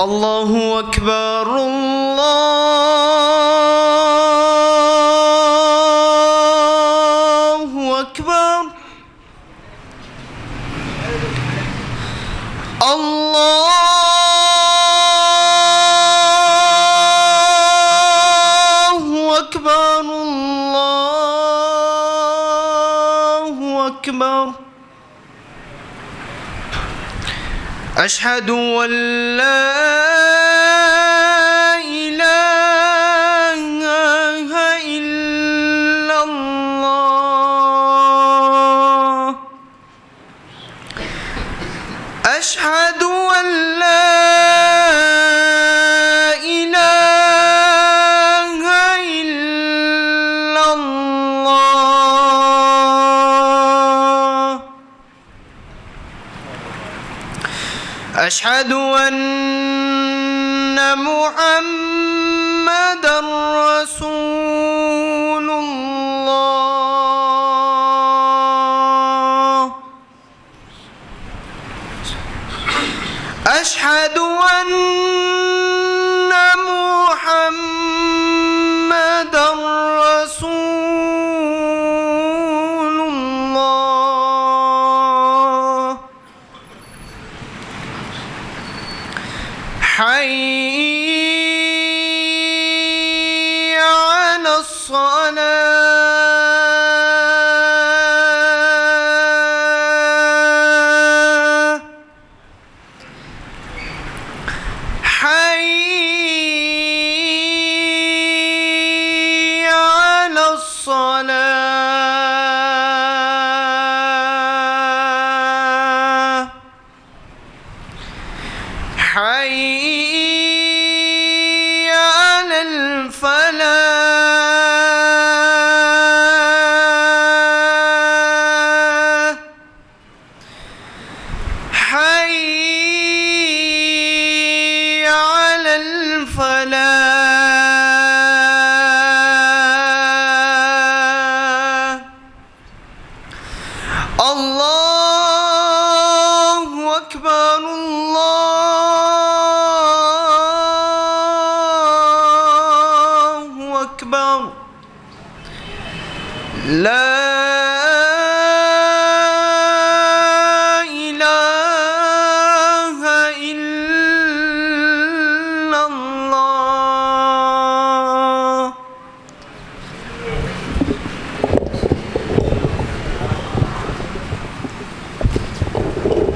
الله أكبر الله أكبر الله أكبر الله أكبر أشهد أن لا إله إلا الله أشهد أن لا إله إلا الله أشهد أن محمدًا رسول الله أشهد أن محمدًا رسول الله حي على الصلاة حي على الصلاة حي على الفلاح حي على الفلاح الله أكبر